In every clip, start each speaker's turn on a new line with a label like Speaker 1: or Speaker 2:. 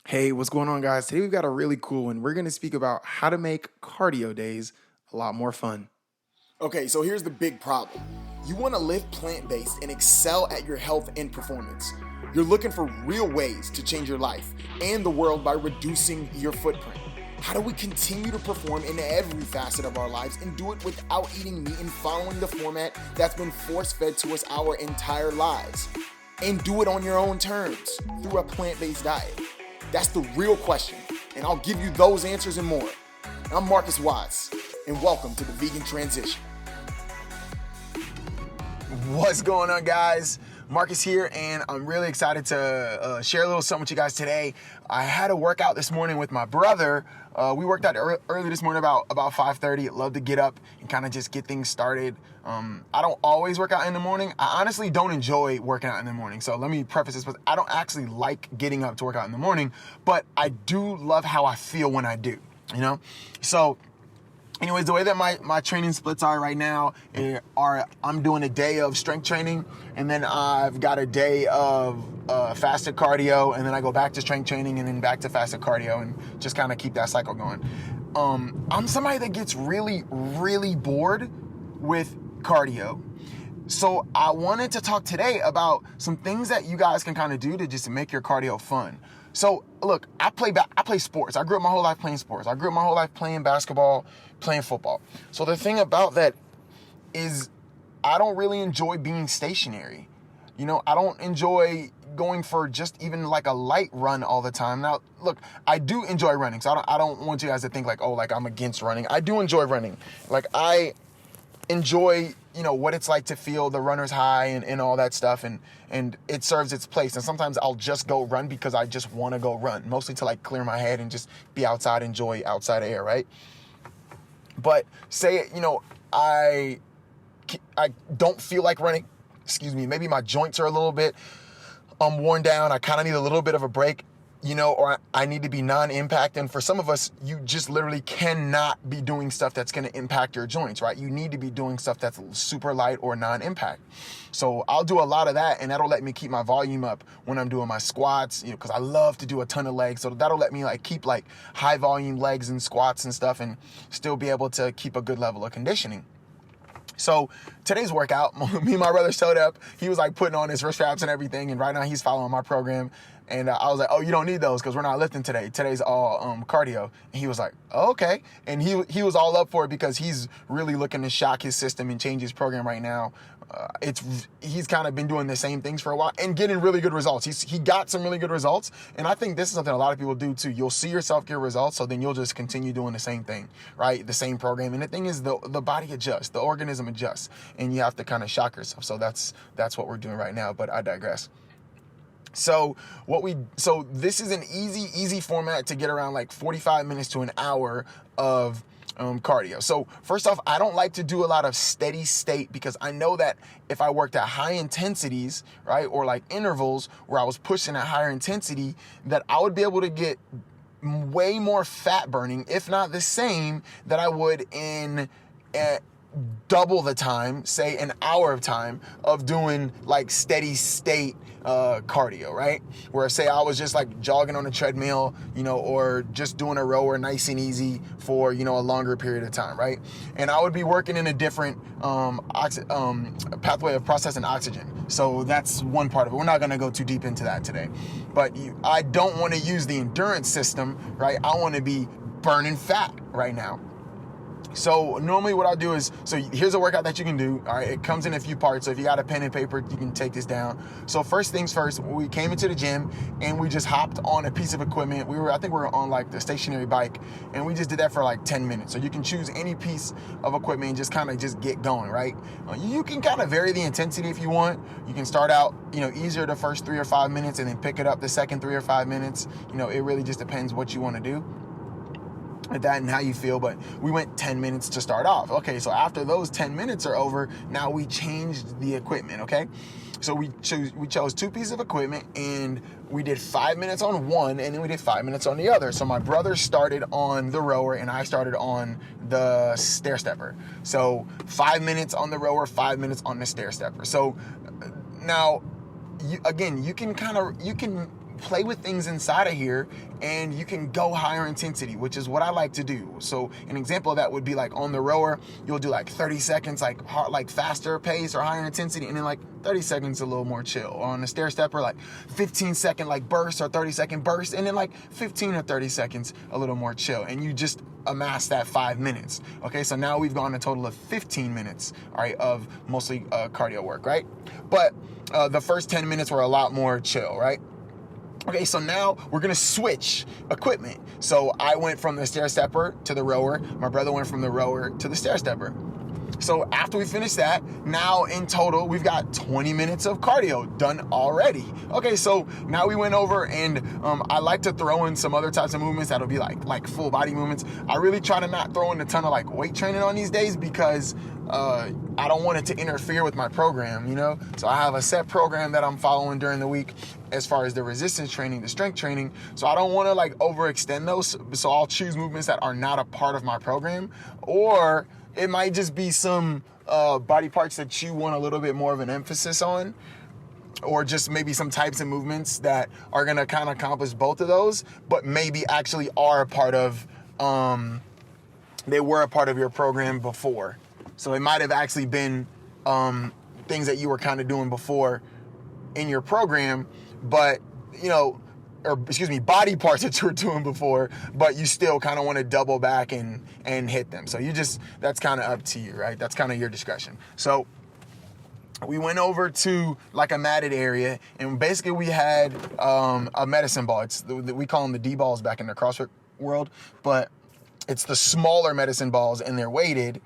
Speaker 1: Hey, what's going on, guys? Today we've got a really cool one. We're going to speak about how to make cardio days a lot more fun.
Speaker 2: Okay, so here's the big problem. You want to live plant based and excel at your health and performance. You're looking for real ways to change your life and the world by reducing your footprint. How do we continue to perform in every facet of our lives and do it without eating meat and following the format that's been force fed to us our entire lives? And do it on your own terms through a plant based diet. That's the real question, and I'll give you those answers and more. I'm Marcus Watts, and welcome to the Vegan Transition.
Speaker 3: What's going on, guys? Marcus here, and I'm really excited to share a little something with you guys today. I had a workout this morning with my brother. We worked out early this morning about 5:30. Love to get up and kind of just get things started. I don't always work out in the morning. I honestly don't enjoy working out in the morning. So let me preface this with I don't actually like getting up to work out in the morning, but I do love how I feel when I do, So anyways, the way that my training splits are right now I'm doing a day of strength training, and then I've got a day of fasted cardio, and then I go back to strength training and then back to fasted cardio and just kind of keep that cycle going. I'm somebody that gets really, really bored with cardio. So I wanted to talk today about some things that you guys can kind of do to just make your cardio fun. So look, I play sports. I grew up my whole life playing sports. I grew up my whole life playing basketball, playing football. So the thing about that is I don't really enjoy being stationary. I don't enjoy going for just even like a light run all the time. Now, look, I do enjoy running. So I don't want you guys to think like I'm against running. I do enjoy running. Like I enjoy what it's like to feel the runner's high and all that stuff, and it serves its place. And sometimes I'll just go run because I just want to go run, mostly to like clear my head and just be outside, enjoy outside air, right? But say I don't feel like running, maybe my joints are a little bit worn down, I kind of need a little bit of a break, or I need to be non-impact. And for some of us, you just literally cannot be doing stuff that's going to impact your joints, right? You need to be doing stuff that's super light or non-impact. So I'll do a lot of that, and that'll let me keep my volume up when I'm doing my squats, because I love to do a ton of legs. So that'll let me keep high volume legs and squats and stuff and still be able to keep a good level of conditioning. So today's workout, me and my brother showed up. He was putting on his wrist straps and everything, and right now he's following my program. And I was like, "Oh, you don't need those because we're not lifting today. Today's all cardio." And he was like, "Oh, okay." And he was all up for it because he's really looking to shock his system and change his program right now. He's kind of been doing the same things for a while and getting really good results. He got some really good results, and I think this is something a lot of people do too. You'll see yourself get results, so then you'll just continue doing the same thing, right? The same program. And the thing is, the body adjusts, the organism adjusts, and you have to kind of shock yourself. So that's what we're doing right now. But I digress. So this is an easy format to get around 45 minutes to an hour of cardio. So first off, I don't like to do a lot of steady state because I know that if I worked at high intensities, right, or intervals where I was pushing at higher intensity, that I would be able to get way more fat burning, if not the same, that I would in double the time, say an hour of time of doing steady state cardio, right? Where say I was just jogging on a treadmill, or just doing a rower nice and easy for, a longer period of time, right? And I would be working in a different pathway of processing oxygen. So that's one part of it. We're not going to go too deep into that today. But I don't want to use the endurance system, right? I want to be burning fat right now. So normally what I'll do is, so here's a workout that you can do. All right, it comes in a few parts. So if you got a pen and paper, you can take this down. So first things first, we came into the gym and we just hopped on a piece of equipment. I think we were on the stationary bike, and we just did that for 10 minutes. So you can choose any piece of equipment and just get going, right? You can kind of vary the intensity if you want. You can start out, easier the first 3 or 5 minutes and then pick it up the second 3 or 5 minutes. It really just depends what you want to do at that and how you feel, but we went 10 minutes to start off. Okay, so after those 10 minutes are over, now we changed the equipment, okay? So we chose 2 pieces of equipment, and we did 5 minutes on one, and then we did 5 minutes on the other. So my brother started on the rower, and I started on the stair stepper. So 5 minutes on the rower, 5 minutes on the stair stepper. So now, you can play with things inside of here, and you can go higher intensity, which is what I like to do. So an example of that would be like on the rower, you'll do like 30 seconds, like hard, like faster pace or higher intensity, and then like 30 seconds a little more chill. Or on a stair stepper, like 15-second like burst or 30-second burst, and then like 15 or 30 seconds a little more chill. And you just amass that 5 minutes. Okay, so now we've gone a total of 15 minutes, all right, of mostly cardio work, right? But the first 10 minutes were a lot more chill, right? Okay, so now we're gonna switch equipment. So I went from the stair stepper to the rower. My brother went from the rower to the stair stepper. So after we finish that, now in total, we've got 20 minutes of cardio done already. Okay, so now we went over, and I like to throw in some other types of movements that'll be like full body movements. I really try to not throw in a ton of like weight training on these days because I don't want it to interfere with my program, you know? So I have a set program that I'm following during the week as far as the resistance training, the strength training. So I don't want to like overextend those. So I'll choose movements that are not a part of my program, or it might just be some body parts that you want a little bit more of an emphasis on, or just maybe some types of movements that are going to kind of accomplish both of those, but maybe actually are a part of, they were a part of your program before. So it might have actually been things that you were kind of doing before in your program, but, you know, body parts that you were doing before, but you still kind of want to double back and hit them. So that's kind of up to you, right? That's kind of your discretion. So we went over to like a matted area, and basically we had a medicine ball. We call them the D balls back in the CrossFit world, but it's the smaller medicine balls, and they're weighted.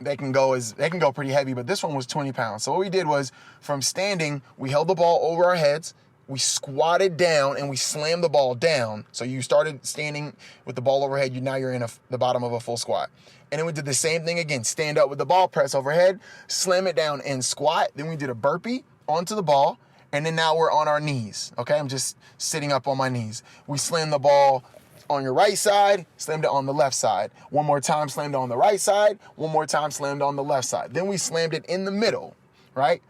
Speaker 3: They can go pretty heavy, but this one was 20 pounds. So what we did was, from standing, we held the ball over our heads, we squatted down, and we slammed the ball down. So you started standing with the ball overhead, now you're in the bottom of a full squat. And then we did the same thing again, stand up with the ball, press overhead, slam it down, and squat. Then we did a burpee onto the ball, and then now we're on our knees, okay? I'm just sitting up on my knees. We slammed the ball on your right side, slammed it on the left side. One more time, slammed it on the right side. One more time, slammed on the left side. Then we slammed it in the middle, right?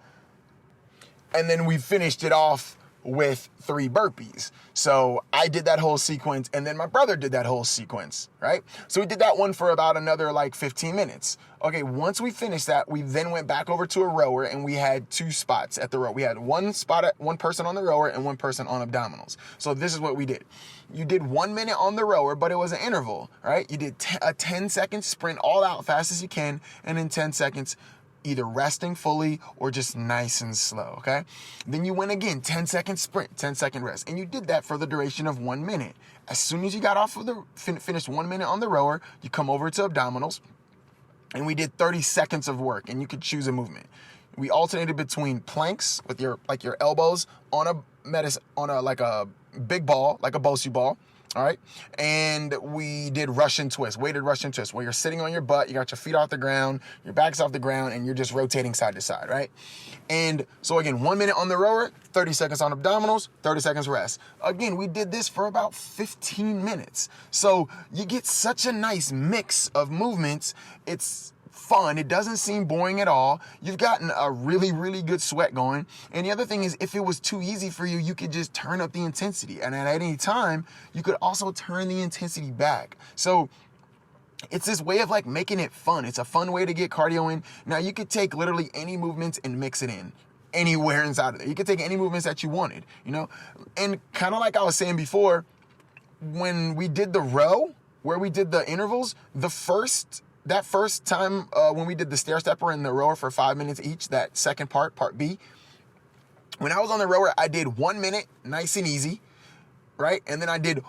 Speaker 3: And then we finished it off with 3 burpees. So I did that whole sequence, and then my brother did that whole sequence, right? So we did that one for about another like 15 minutes. Okay, once we finished that, we then went back over to a rower, and we had 2 spots at the row. We had one person on the rower and 1 person on abdominals. So this is what we did. You did 1 minute on the rower, but it was an interval, right? You did a 10-second sprint all out fast as you can, and then 10 seconds either resting fully or just nice and slow, okay? Then you went again, 10-second sprint, 10-second rest, and you did that for the duration of 1 minute. As soon as you got off of finished 1 minute on the rower, you come over to abdominals, and we did 30 seconds of work, and you could choose a movement. We alternated between planks with your elbows on a big ball, like a BOSU ball. All right. And we did Russian twist, weighted Russian twist, where you're sitting on your butt, you got your feet off the ground, your back's off the ground, and you're just rotating side to side, right? And so again, 1 minute on the rower, 30 seconds on abdominals, 30 seconds rest. Again, we did this for about 15 minutes. So you get such a nice mix of movements. It's fun. It doesn't seem boring at all. You've gotten a really, really good sweat going. And the other thing is, if it was too easy for you, you could just turn up the intensity. And at any time, you could also turn the intensity back. So it's this way of like making it fun. It's a fun way to get cardio in. Now you could take literally any movements and mix it in anywhere inside of there. You could take any movements that you wanted, you know? And kind of like I was saying before, when we did the row, where we did the intervals, that first time when we did the stair stepper and the rower for 5 minutes each, that second part B, when I was on the rower, I did 1 minute, nice and easy, right? And then I did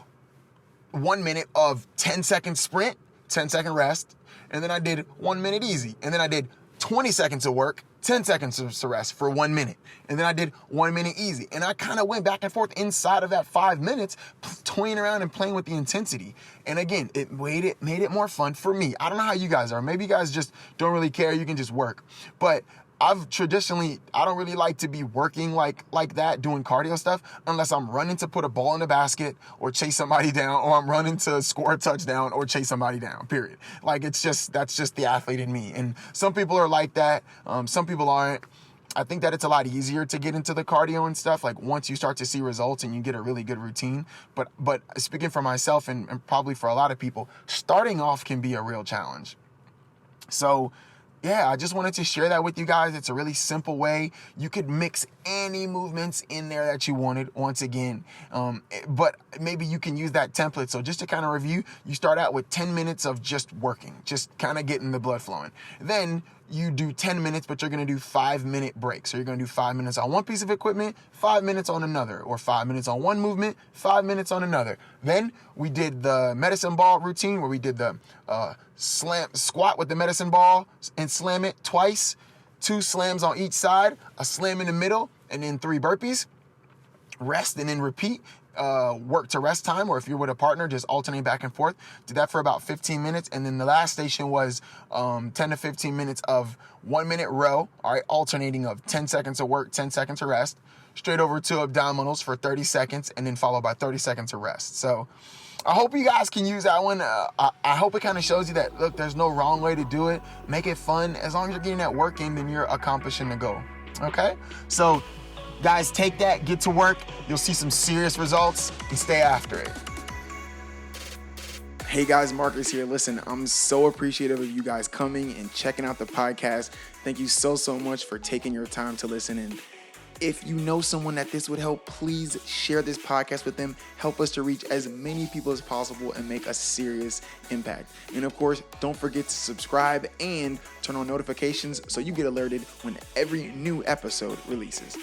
Speaker 3: 1 minute of 10-second sprint, 10-second rest, and then I did 1 minute easy. And then I did 20 seconds of work, 10 seconds to rest for 1 minute. And then I did 1 minute easy. And I kind of went back and forth inside of that 5 minutes, toying around and playing with the intensity. And again, it made it more fun for me. I don't know how you guys are. Maybe you guys just don't really care. You can just work. But I don't really like to be working like that, doing cardio stuff, unless I'm running to put a ball in the basket or chase somebody down, or I'm running to score a touchdown or chase somebody down, period. Like, that's just the athlete in me. And some people are like that. Some people aren't. I think that it's a lot easier to get into the cardio and stuff, like once you start to see results and you get a really good routine. But speaking for myself and probably for a lot of people, starting off can be a real challenge. So yeah, I just wanted to share that with you guys. It's a really simple way. You could mix any movements in there that you wanted, once again. But maybe you can use that template. So just to kind of review, you start out with 10 minutes of just working, just kind of getting the blood flowing. Then you do 10 minutes, but you're going to do 5-minute breaks. So you're going to do 5 minutes on one piece of equipment, 5 minutes on another, or 5 minutes on one movement, 5 minutes on another. Then we did the medicine ball routine where we did the squat with the medicine ball and slam it twice, 2 slams on each side, a slam in the middle, and then 3 burpees. Rest and then repeat. Work to rest time, or if you're with a partner, just alternate back and forth. Did that for about 15 minutes. And then the last station was 10 to 15 minutes of 1 minute row, all right, alternating of 10 seconds of work, 10 seconds of rest, straight over to abdominals for 30 seconds, and then followed by 30 seconds of rest. So I hope you guys can use that one. I hope it kind of shows you that, look, there's no wrong way to do it. Make it fun. As long as you're getting that work in, then you're accomplishing the goal. Okay? So guys, take that, get to work. You'll see some serious results and stay after it.
Speaker 1: Hey guys, Marcus here. Listen, I'm so appreciative of you guys coming and checking out the podcast. Thank you so much for taking your time to listen. And if you know someone that this would help, please share this podcast with them. Help us to reach as many people as possible and make a serious impact. And of course, don't forget to subscribe and turn on notifications so you get alerted when every new episode releases.